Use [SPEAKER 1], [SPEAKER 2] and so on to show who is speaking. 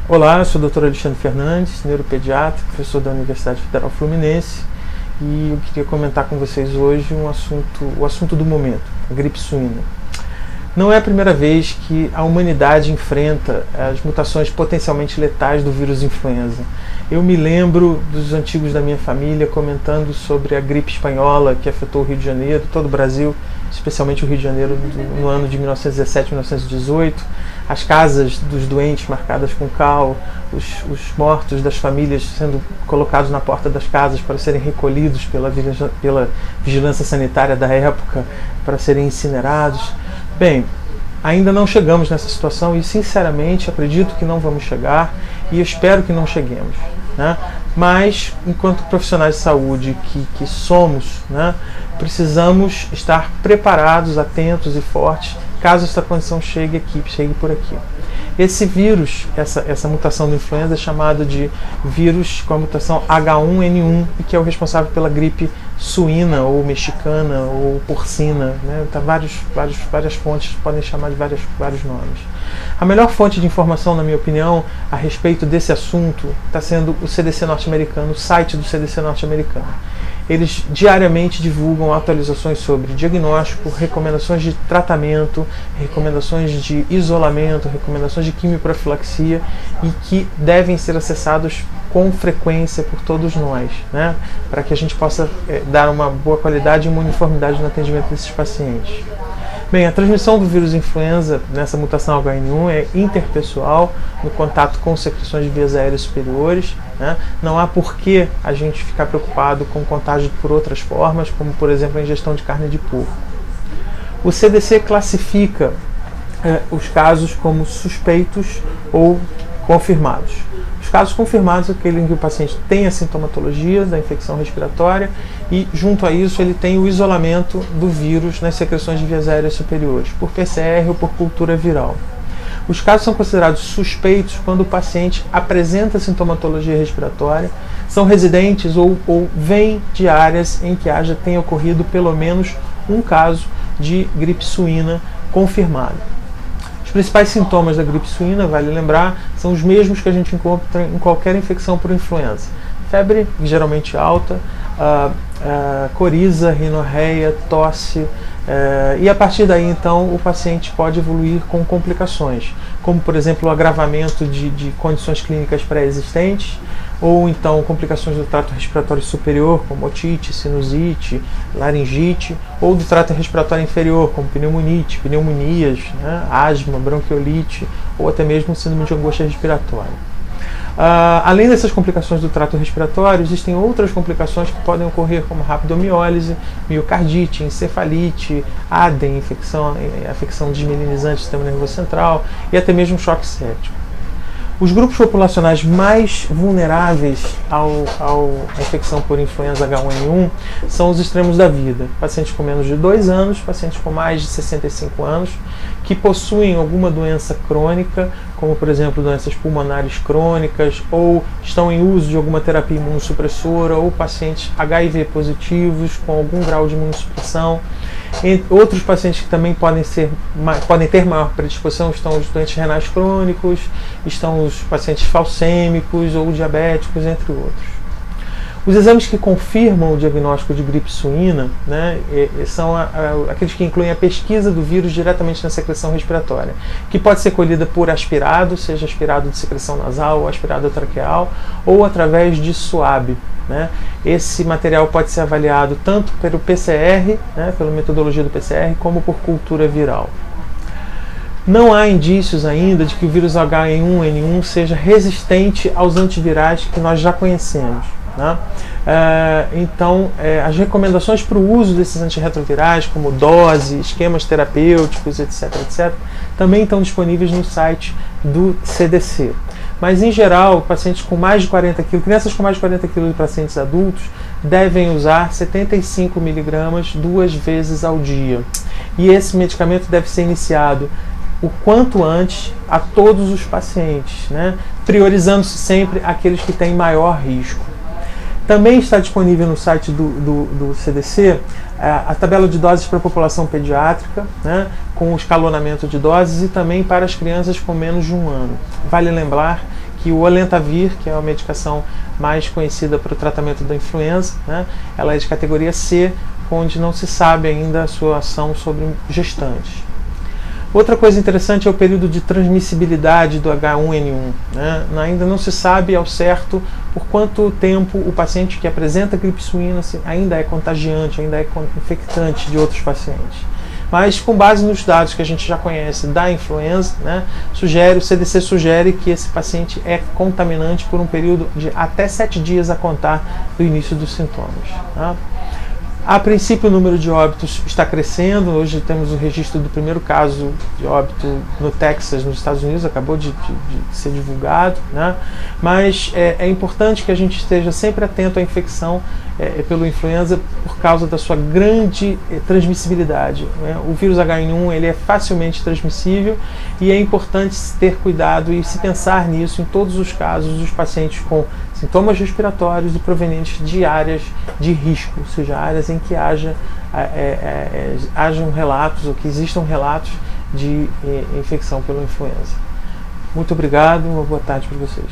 [SPEAKER 1] Olá, eu sou o Dr. Alexandre Fernandes, neuropediatra, professor da Universidade Federal Fluminense, e eu queria comentar com vocês hoje o assunto do momento, a gripe suína. Não é a primeira vez que a humanidade enfrenta as mutações potencialmente letais do vírus influenza. Eu me lembro dos antigos da minha família comentando sobre a gripe espanhola que afetou o Rio de Janeiro, todo o Brasil, especialmente o Rio de Janeiro no ano de 1917, 1918. As casas dos doentes marcadas com cal, os mortos das famílias sendo colocados na porta das casas para serem recolhidos pela vigilância sanitária da época, para serem incinerados. Bem, ainda não chegamos nessa situação e, sinceramente, acredito que não vamos chegar e eu espero que não cheguemos, né? Mas, enquanto profissionais de saúde que somos, né, precisamos estar preparados, atentos e fortes caso essa condição chegue por aqui. Esse vírus, essa mutação do influenza é chamada de vírus com a mutação H1N1, e que é o responsável pela gripe suína, ou mexicana, ou porcina, né? Várias fontes podem chamar de vários nomes. A melhor fonte de informação, na minha opinião, a respeito desse assunto está sendo o CDC norte-americano, o site do CDC norte-americano. Eles diariamente divulgam atualizações sobre diagnóstico, recomendações de tratamento, recomendações de isolamento, recomendações de quimioprofilaxia, e que devem ser acessados com frequência por todos nós, né? Para que a gente possa dar uma boa qualidade e uma uniformidade no atendimento desses pacientes. Bem, a transmissão do vírus influenza nessa mutação H1N1 é interpessoal, no contato com secreções de vias aéreas superiores, né? Não há por que a gente ficar preocupado com contágio por outras formas, como, por exemplo, a ingestão de carne de porco. O CDC classifica os casos como suspeitos ou confirmados. Os casos confirmados é aquele em que o paciente tem a sintomatologia da infecção respiratória e, junto a isso, ele tem o isolamento do vírus nas secreções de vias aéreas superiores, por PCR ou por cultura viral. Os casos são considerados suspeitos quando o paciente apresenta sintomatologia respiratória, são residentes ou vêm de áreas em que tenha ocorrido pelo menos um caso de gripe suína confirmado. Os principais sintomas da gripe suína, vale lembrar, são os mesmos que a gente encontra em qualquer infecção por influenza. Febre, geralmente alta, coriza, rinorreia, tosse, e a partir daí, então, o paciente pode evoluir com complicações, como, por exemplo, o agravamento de condições clínicas pré-existentes, ou então complicações do trato respiratório superior, como otite, sinusite, laringite, ou do trato respiratório inferior, como pneumonias, né, asma, bronquiolite, ou até mesmo síndrome de angústia respiratória. Além dessas complicações do trato respiratório, existem outras complicações que podem ocorrer, como rabdomiólise, miocardite, encefalite, ADEM, afecção desmielinizante do sistema nervoso central, e até mesmo choque séptico. Os grupos populacionais mais vulneráveis à infecção por influenza H1N1 são os extremos da vida: pacientes com menos de 2 anos, pacientes com mais de 65 anos, que possuem alguma doença crônica, como, por exemplo, doenças pulmonares crônicas, ou estão em uso de alguma terapia imunossupressora, ou pacientes HIV positivos com algum grau de imunossupressão. Outros pacientes que também podem ter maior predisposição estão os doentes renais crônicos, estão os pacientes falcêmicos ou diabéticos, entre outros. Os exames que confirmam o diagnóstico de gripe suína, né, são aqueles que incluem a pesquisa do vírus diretamente na secreção respiratória, que pode ser colhida por aspirado, seja aspirado de secreção nasal ou aspirado traqueal, ou através de suave, né? Esse material pode ser avaliado tanto pelo PCR, né, pela metodologia do PCR, como por cultura viral. Não há indícios ainda de que o vírus H1N1 seja resistente aos antivirais que nós já conhecemos, né? Então, as recomendações para o uso desses antirretrovirais, como dose, esquemas terapêuticos, etc., também estão disponíveis no site do CDC. Mas, em geral, pacientes com mais de 40 kg, crianças com mais de 40 kg e pacientes adultos devem usar 75 mg 2 vezes ao dia. E esse medicamento deve ser iniciado o quanto antes a todos os pacientes, né? Priorizando-se sempre aqueles que têm maior risco. Também está disponível no site do CDC a tabela de doses para a população pediátrica, né, com o escalonamento de doses, e também para as crianças com menos de 1 ano. Vale lembrar que o Alentavir, que é a medicação mais conhecida para o tratamento da influenza, né, ela é de categoria C, onde não se sabe ainda a sua ação sobre gestantes. Outra coisa interessante é o período de transmissibilidade do H1N1. Né? Ainda não se sabe ao certo por quanto tempo o paciente que apresenta gripe suína ainda é contagiante, ainda é infectante de outros pacientes. Mas com base nos dados que a gente já conhece da influenza, né, o CDC sugere que esse paciente é contaminante por um período de até 7 dias a contar do início dos sintomas. Tá? A princípio, o número de óbitos está crescendo. Hoje temos o registro do primeiro caso de óbito no Texas, nos Estados Unidos, acabou de ser divulgado, né? Mas é importante que a gente esteja sempre atento à infecção pelo influenza por causa da sua grande transmissibilidade, né? O vírus H1N1 ele é facilmente transmissível e é importante ter cuidado e se pensar nisso em todos os casos dos pacientes com sintomas respiratórios e provenientes de áreas de risco, ou seja, áreas em que hajam relatos ou que existam relatos de infecção pela influenza. Muito obrigado e uma boa tarde para vocês.